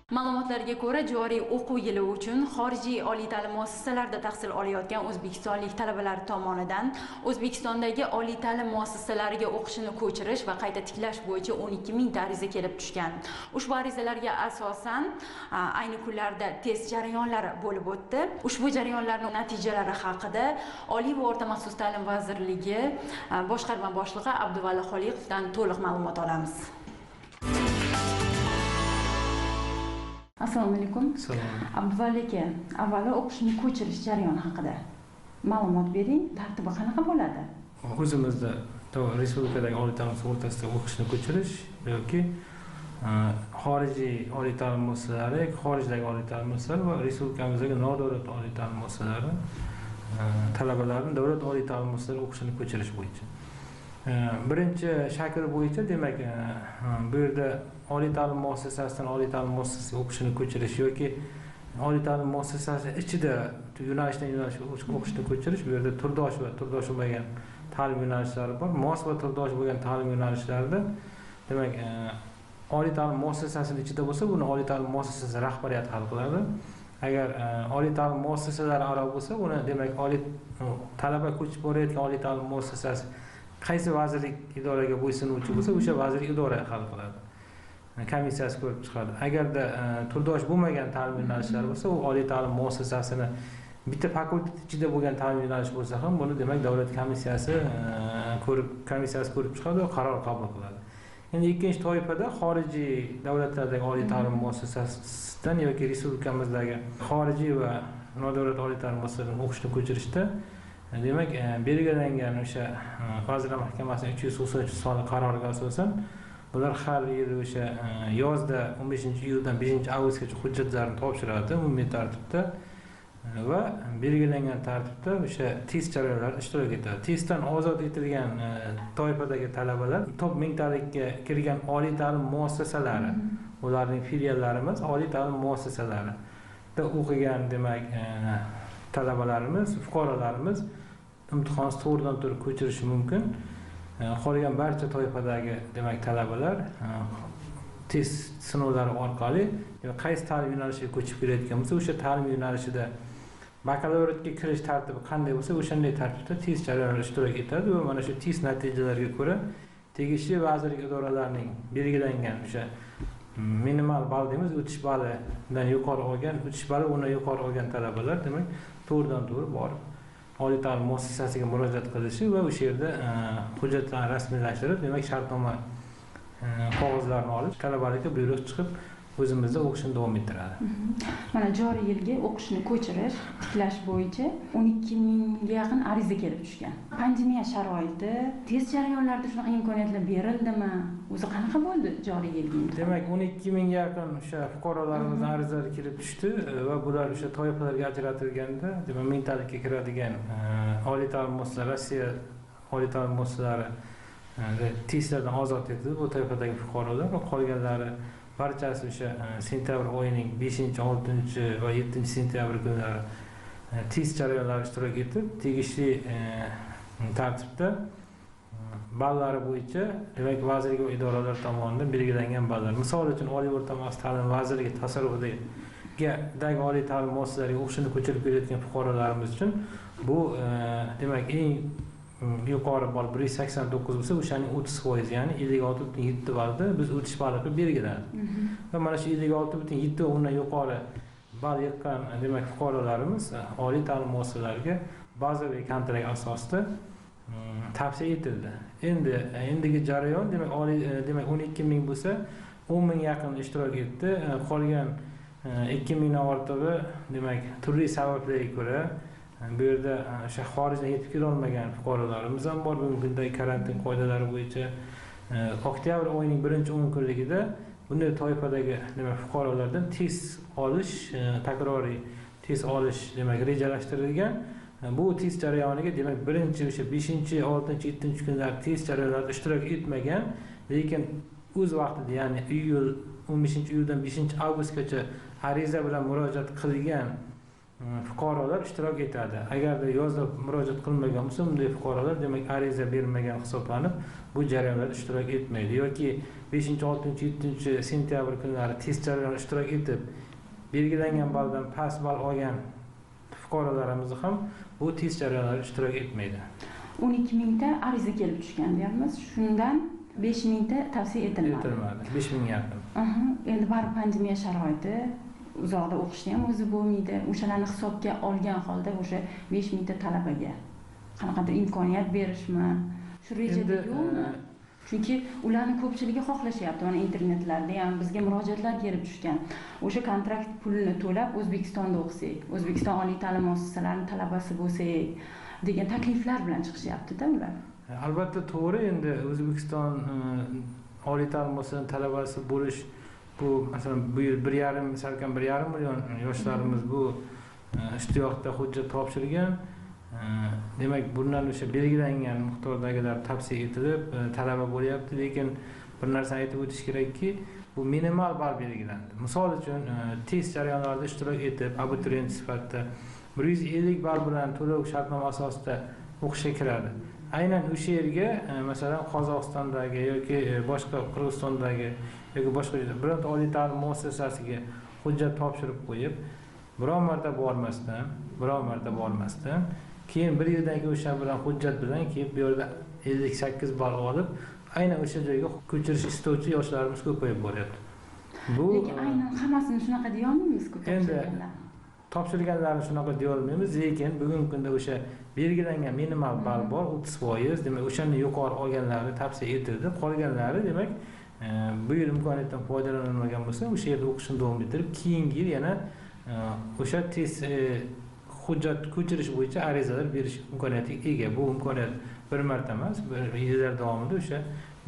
Ma'lumotlarga ko'ra, joriy o'quv yili uchun xorijiy oliy ta'lim muassasalarida tahsil olayotgan o'zbekistonlik talabalar tomonidan O'zbekistondagi oliy ta'lim muassasalariga o'qishini ko'chirish va qayta tiklash bo'yicha 12 mingta ariza kelib tushgan. Ushbu arizalarga asosan ayni kunlarda test jarayonlari bo'lib o'tdi. Ushbu jarayonlarning natijalari haqida Oliy va o'rta maxsus ta'lim vazirligi boshqarma boshlig'i Abduvali Xoliqovdan to'liq ma'lumot olamiz. Assalomu alaykum. Abduvali aka, avvalo o'qishni ko'chirish jarayoni haqida ma'lumot bering. Tartibi qanaqa bo'ladi? O'zimizda respublikadagi oliy ta'lim o'rtasida o'qishni ko'chirish yoki xorijiy oliy ta'lim muassasalari, xorijdagi oliy ta'lim muassasalari va respublikamizdagi nodavlat oliy ta'lim muassasalari talabalarni davlat oliy ta'lim muassasalariga o'qishini ko'chirish bo'yicha. Birinchi shakl bo'yicha, demak, bu yerda oliy ta'lim muassasasidan oliy ta'lim muassasasiga o'qishni ko'chirish yoki oliy ta'lim muassasasi ichida yo'nalishdan yo'nalishga o'qishni ko'chirish, bu yerda turdosh va turdosh bo'lmagan ta'lim yo'nalishlari bor. Mos va turdosh bo'lgan ta'lim yo'nalishlarida, demak, oliy ta'lim muassasasining ichida bo'lsa, buni oliy ta'lim muassasasi rahbariyati hal qiladi. Agar oliy ta'lim muassasalari aro bo'lsa, uni, demak, talaba ko'chib borayotgan oliy ta'lim muassasasi qaysi vazirlik idoraga bo'ysunuvchi bo'lsa, o'sha vazirlik idora hal qiladi. Komissiyasi ko'rib chiqadi. Agarda turdosh bo'lmagan ta'lim yo'nalishlari bo'lsa, u oliy ta'lim muassasasini bitta fakultet ichida bo'lgan ta'lim yo'nalishi bo'lsa ham, buni, demak, davlat komissiyasi ko'rib chiqadi va qaror qabul qiladi. Endi ikkinchi toifada xorijiy davlatlardagi oliy ta'lim muassasasidan yoki respublikamizdagi xorijiy va nodavlat oliy ta'lim muassasasidan o'qishni ko'chirishda, demak, belgilangan o'sha Vazirlar Mahkamasining 390 qaroriga asosan bular har yil o'sha yozda 15-iyuldan 5-avgustgacha hujjatlarni topshiradi umumiy tartibda va belgilangan tartibda o'sha test jarayonlarida ishtirok etadi. Testdan ozod etilgan toifadagi talabalar top mingtalikka kirgan oliy ta'lim muassasalari, ularning filiallarimiz oliy ta'lim muassasalarida o'qigan, demak, talabalarimiz, fuqarolarimiz imtihonni to'g'ridan-to'g'ri ko'chirishi mumkin. Qolgan barcha toifadagi, demak, talabalar test sinovlari orqali qaysi ta'lim yo'nalishiga ko'chib kelayotgan bo'lsa, o'sha ta'lim yo'nalishida bakalavriatga kirish tartibi qanday bo'lsa, o'shanday tartibda test jarayonlarida ishtirok etadi va mana shu test natijalariga ko'ra tegishli vazirlik idoralarining belgilangan o'sha minimal ball deymiz, o'tish ballidan yuqori olgan, o'tish balli undan yuqori olgan talabalar, demak, to'g'ridan-to'g'ri borib oliy ta'lim muassasasiga murojaat qilishi va o'sha yerda hujjatlarni rasmiylashtirib, demak, shartnoma qog'ozlarini olib, talabalikka buyruq chiqib, o'zimizda o'qishni davom ettiradi. Mana joriy yilga o'qishni ko'chirish, tiklash bo'yicha 12 mingga yaqin ariza kelib tushgan. Pandemiya sharoiti, test jarayonlarida shunaqa imkoniyatlar berildimi? O'zi qanaqa bo'ldi joriy yilga? Demak, 12 mingga yaqin o'sha fuqarolarimiz arizalari kelib tushdi va bular o'sha toifalarga ajratilganda, demak, mingtalikka kiradigan oliy ta'lim muassasalari, Rossiya oliy ta'lim muassasalari testlardan ozod etildi bu toifadagi fuqarolar va qolganlari barchasi o'sha sentyabr oyining 5-6 va 7-sentyabr kunlari test jarayonlarida ishtirok etib, tegishli tartibda ballari bo'yicha, demak, vazirlik va idoralar tomonidan belgilangan ballar. Misol uchun, Oliy o'rta maxsus ta'lim vazirligi tasarrufidagi oliy ta'lim muassasalariga o'qishni ko'chirib kelayotgan fuqarolarimiz uchun bu, demak, eng yuqori ball 189 bo'lsa, o'shaning 30%, ya'ni 56.7 ballda biz o'tish balli qilib belgiladi. Va mana shu 56.7 va undan yuqori ball yiqqan, demak, fuqarolarimiz oliy ta'lim muassasalariga bazaviy kontrakt asosida tavsiya etildi. Endigi jarayon, demak, 12 ming bo'lsa, 10 ming yaqin ishtirok etdi. Qolgan 2 mingdan ortig'i, demak, turli sabablarga ko'ra bu yerda o'sha xorijdan yetib kela olmagan fuqarolarimiz ham bor. Bugungi kundagi karantin qoidalari bo'yicha oktyabr oyining 10 kunligida bunday toifadagi, demak, fuqarolardan test olish, takroriy test olish, demak, rejalashtirilgan. Bu test jarayoniga, demak, birinchi o'sha 5, 6, 7 kunlar test jarayonlarida ishtirok etmagan, lekin o'z vaqtida, ya'ni 15-iyuldan 5-avgustgacha ariza bilan murojaat qilgan fuqarolar ishtirok etadi. Agarda yozda murojaat qilmagan bo'lsa, bunday fuqarolar demak ariza bermagan hisoblanib, bu jarayonlarda ishtirok etmaydi yoki 5-6-7 sentyabr kunlari test jarayonida ishtirok etib, belgilangan balldan past ball olgan fuqarolarimiz ham bu test jarayonlarida ishtirok etmaydi. 12 mingta ariza kelib tushgan deyapmiz. Shundan 5 mingta tavsiya etilmadi. 5 ming yaqin. Endi baribir pandemiya sharoiti, uzoqda o'qishni ham o'zi bo'lmaydi. O'shalarni hisobga olgan holda o'sha 5 mingta talabaga qanaqadir imkoniyat berishmi? Shu rejada yo'qmi? Chunki ularning ko'pchiligi xohlashyapti. Mana internetlarda ham bizga murojaatlar kelib tushgan. O'sha kontrakt pulini to'lab O'zbekistonda o'qisak, O'zbekiston oliy ta'lim muassasalarining talabasi bo'lsak degan takliflar bilan chiqishyapti-da ular. Albatta to'g'ri, endi O'zbekiston oliy ta'lim muassasasining talabasi bo'lish bu masalan bu yil 1,5 million yoshlarimiz bu ishtiyoqda hujjat topshirgan. Demak, bundan o'sha belgilangan miqdordagilar tavsiya etilib talaba bo'lyapti, lekin bir narsani aytib o'tish kerakki, bu minimal ball belgilandi. Misol uchun, test jarayonlarida ishtirok etib, abituriyent sifatida 150 ball bilan to'lov shartnoma asosida o'qishga kiradi. Aynan o'sha yerga masalan Qozog'istondagi yoki boshqa Qirg'izistondagi yoki boshqa biror oliy ta'lim muassasasiga hujjat topshirib qo'yib, biror marta bormasdan, keyin bir yildan keyin o'sha bilan hujjat bilan kelib bu yerda 58 ball olib, aynan o'sha joyga ko'chirish istovchi yoshlarimiz ko'payib boryapti. Lekin aynan hammasini shunaqa deya olmaymiz-ku. Endi topshirganlarni shunaqa deya olmaymiz, lekin bugungi kunda o'sha belgilangan minimal ball bor 30%, demak o'shani yuqori olganlarni tavsiya etildi. Qolganlari demak bu yil imkoniyatdan foydalanolmagan bo'lsa, o'sha yerda o'qishni davom ettirib, keyingi yil yana o'sha test hujjat ko'chirish bo'yicha arizalar berish imkoniyatiga ega. Bu imkoniyat bir marta emas, yillar davomida o'sha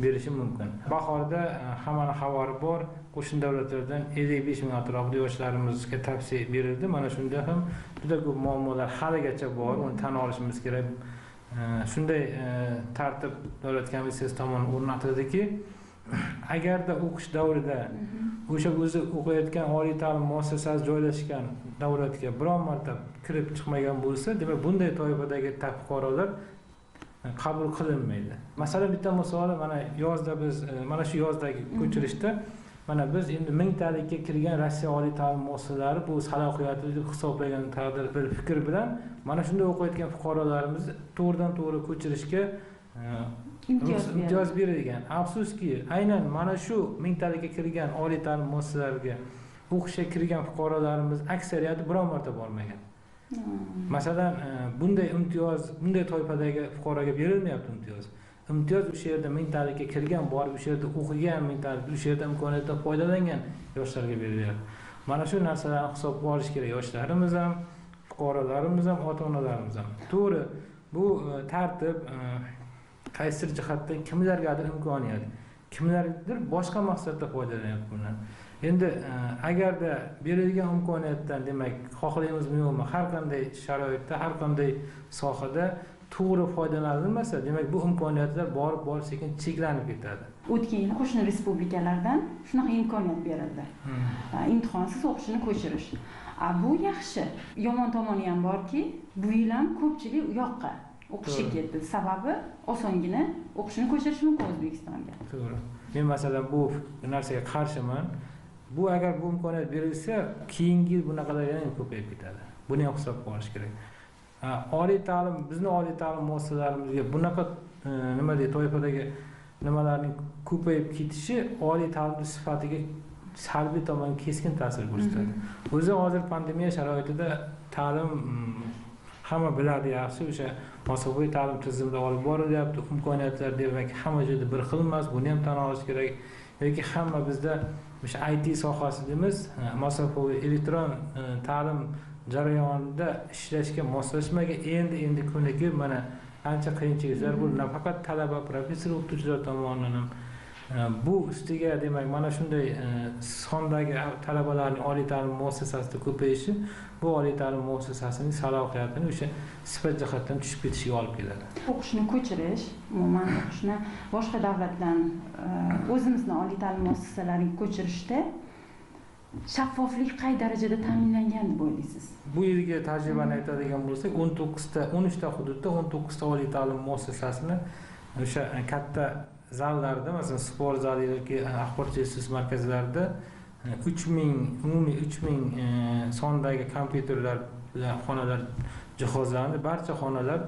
berishi mumkin. Bahorda hammaning xabari bor, qo'shni davlatlardan 55 ming atrofida yoshlarimizga tavsiya berildi. Mana shunda ham juda ko'p muammolar haligacha bor, uni tan olishimiz kerak. Shunday tartib davlat komissiyasi tomonidan o'rnatildiki, agarda o'qish davrida o'sha o'zi o'qiyotgan oliy ta'lim muassasasi joylashgan davlatga biron marta kirib chiqmagan bo'lsa, demak bunday toifadagi fuqarolar qabul qilinmaydi. Masalan, bitta misoli, mana yozda biz mana shu yozdagi ko'chirishda mana biz endi 1000 talikka kirgan Rossiya oliy ta'lim muassasalari bu salohiyatli deb hisoblagan taqdir bir fikr bilan mana shunday o'qiyotgan fuqarolarimiz to'g'ridan-to'g'ri ko'chirishga imtiyoz berilgan. Afsuski, aynan mana shu 1000 talikka kirgan oliy ta'lim muassasalariga o'qishga kirgan fuqarolarimiz aksariyati biron marta bormagan. Masalan, bunday imtiyoz, bunday toifadagi fuqaroga berilmayapti imtiyoz. Imtiyoz o'sha yerda 1000 talikka kirgan, borib o'sha yerda o'qigan, 1000 talik o'sha yerda imkoniyatdan foydalangan yoshlarga berilyapti. Mana shu narsalarni hisobga olish kerak, yoshlarimiz ham, fuqarolarimiz ham, ota-onalarimiz ham. To'g'ri, bu tartib qaysi jihatdan kimlargadir imkoniyat, kimlardir boshqa maqsadda foydalanyapti bundan. Endi agarda berilgan imkoniyatdan, demak, xohlaymizmi yo'qmi, har qanday sharoitda, har qanday sohada to'g'ri foydalanilmasa, demak bu imkoniyatlar borib sekin cheklanib ketadi. O'tgan yil qo'shni respublikalardan shunaqa imkoniyat berildi. Imtihonsiz o'qishni ko'chirish. Bu yaxshi. Yomon tomoni ham borki, bu yil ham ko'pchilik u yoqqa o'qishga ketdi. Sababi osongina o'qishni ko'chirish mumkin O'zbekistonga. To'g'ri. Men masalan bu narsaga qarshiman. Bu agar bu imkoniyat berilsa, keyingi yil bunaqalar yana ko'payib ketadi. Buni ham hisobga olish kerak. Oliy ta'lim, bizning oliy ta'lim muassasalarimizga bunaqa nima deydi, toifadagi nimalarning ko'payib ketishi oliy ta'lim sifatiga salbiy tomonga keskin ta'sir ko'rsatadi. O'zi hozir pandemiya sharoitida ta'lim hamma biladi yaxshi, o'sha masofaviy ta'lim tizimida olib borilyapti. Imkoniyatlar demak hamma joyda bir xil emas, buni ham tan olish kerak. Yoki hamma bizda o'sha IT sohasi deymiz, masofaviy elektron ta'lim jarayonida ishlashga moslashmagan, endi ko'nikib mana ancha qiyinchiliklar bu nafaqat talaba, professor, o'qituvchilar tomonidan ham bu ustiga demak mana shunday sondagi talabalarning oliy ta'lim muassasasida ko'payishi bu oliy ta'lim muassasasining salohiyatini o'sha sifat jihatdan tushib ketishiga olib keladi. O'qishni ko'chirish, umuman o'qishni boshqa davlatdan o'zimizning oliy ta'lim muassasalariga ko'chirishda shaffoflik qay darajada ta'minlangan deb o'ylaysiz? Bu yilgi tajribani aytadigan bo'lsak, 13 ta hududda 19 ta oliy ta'lim muassasasini o'sha katta zallarda, masalan, sport zali yoki axborot resurs markazlarida 3000 sondagi kompyuterlar bilan xonalar jihozlandi. Barcha xonalar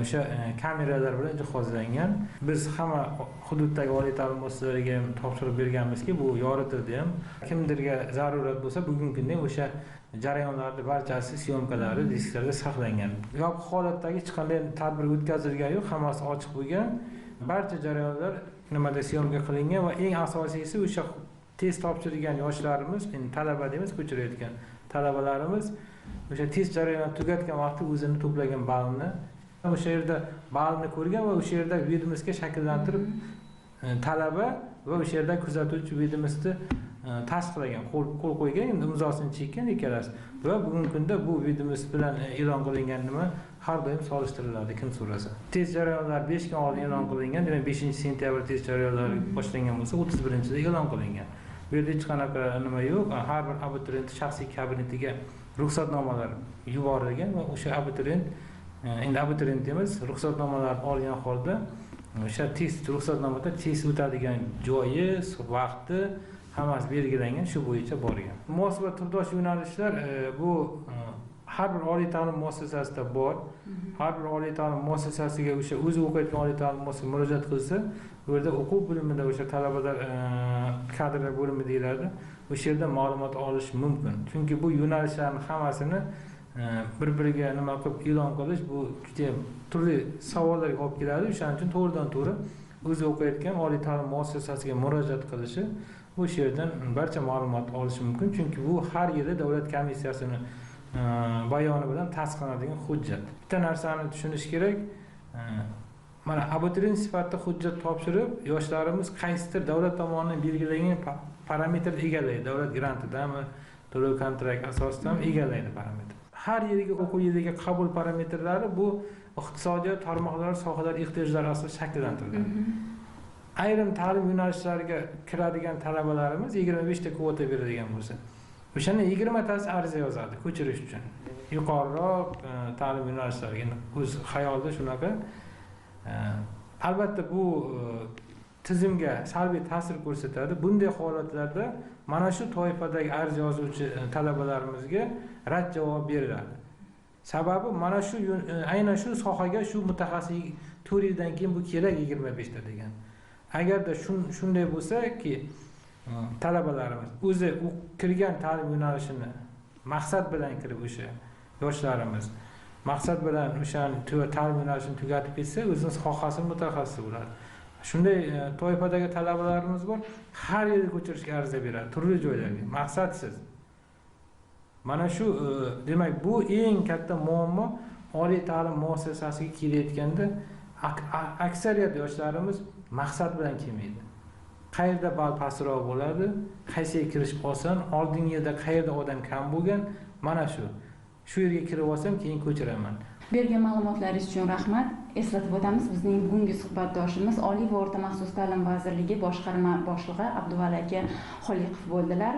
o'sha kameralar bilan jihozlangan. Biz hamma hududdagi oliy ta'lim muassasalariga topshirib berganmizki, bu yoritildi ham. Kimdirga zarurat bo'lsa, bugungi kunda o'sha jarayonlarning barchasi syomkalari disklarda saqlangan. Yopiq holatdagi hech qanday tadbir o'tkazilgani yo'q, hammasi ochiq bo'lgan. Barcha jarayonlar nimada syomka qilingan va eng asosiysi o'sha test topshirgan yoshlarimiz, endi talaba deymiz, ko'chirayotgan talabalarimiz o'sha test jarayonini tugatgan vaqtda o'zini to'plagan ballni o'sha yerda ballni ko'rgan va o'sha yerda vedomostga shakllantirib talaba va o'sha yerda kuzatuvchi vedomostni tasdiqlagan, qo'l qo'ygan, endi imzosini chekkan ikkalasi. Va bugungi kunda bu vedomost bilan e'lon qilingan nima har doim solishtiriladi kim so'rasa. Test jarayonlari 5 kun oldin e'lon qilingan, demak 5-sentyabr test jarayonlari boshlangan bo'lsa 31-da e'lon qilingan. Bu yerda hech qanaqa nima yo'q. Har bir abituriyent shaxsiy kabinetiga ruxsatnomalar yuborilgan va o'sha abituriyent endi abituriyent emas, ruxsatnomalarni olgan holda o'sha test ruxsatnomada test o'tadigan joyi, vaqti hammasi belgilangan, shu bo'yicha borgan. Munosib va turdosh yo'nalishlar bu har bir oliy ta'lim muassasasida bor. Har bir oliy ta'lim muassasasiga o'sha o'zi o'qiyotgan oliy ta'lim muassasasiga murojaat qilsa, bu yerda o'quv bo'limida o'sha talabalar kadrlar bo'limi deyiladi. O'sha yerda ma'lumot olish mumkin. Chunki bu yo'nalishlarning hammasini bir-biriga nima qilib e'lon qilish bu juda turli savollarga olib keladi. O'shaning uchun to'g'ridan-to'g'ri o'zi o'qiyotgan oliy ta'lim muassasasiga murojaat qilishi, bu yerdan barcha ma'lumot olish mumkin. Chunki bu har yili davlat komissiyasini bayoni bilan tasdiqlanadigan hujjat. Bitta narsani tushunish kerak. Mana abituriyent sifatida hujjat topshirib, yoshlarimiz qaysidir davlat tomonidan belgilangan parametr egallaydi. Davlat grantidami, to'lov kontrakt asosidami egallaydi parametr. Har yilgi o'quv yiliga qabul parametrlari bu iqtisodiyot tarmoqlari, sohalar ehtiyojlari asosida shakllantiriladi. Ayrim ta'lim yo'nalishlariga kiradigan talabalarimiz 25 ta kvota beradigan bo'lsa, o'shani 20 tasi ariza yozadi ko'chirish uchun. Yuqoriroq ta'lim yo'nalishlariga o'z xayolida shunaqa. Albatta bu tizimga salbiy ta'sir ko'rsatadi. Bunday holatlarda mana shu toifadagi ariza yozuvchi talabalarimizga rad javob beriladi. Sababi mana shu aynan shu sohaga shu mutaxassis 4 yildan keyin bu kerak 25 ta degan. Agarda shunday bo'lsa-ki, talabalarimiz o'zi kirgan ta'lim yo'nalishini maqsad bilan kirib o'sha yoshlarimiz maqsad bilan o'shani ta'lim yo'nalishini tugatib ketsa, o'zining sohasini mutaxassis bo'ladi. Shunday toifadagi talabalarimiz bor, har yil ko'chirishga ariza beradi, turli joylarga, maqsadsiz. Mana shu demak bu eng katta muammo oliy ta'lim muassasasiga kelayotganda aksariyat yoshlarimiz maqsad bilan kelmaydi. Qayerda ball pastroq bo'ladi, qaysiga kirish oson, oldingi yilda qayerda odam kam bo'lgan, mana shu yerga kirib olsam, keyin ko'chiraman. Bergan ma'lumotlaringiz uchun rahmat. Eslatib o'tamiz, bizning bugungi suhbatdoshimiz Oliy va o'rta maxsus ta'lim vazirligi boshqarma boshlig'i Abduvali aka Xoliqov bo'ldilar.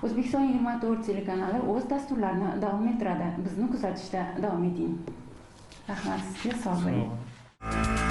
O'zbekiston 24 telekanali o'z dasturlarini davom ettiradi. Bizni kuzatishda davom eting. Rahmat sizga, sog' bo'ling.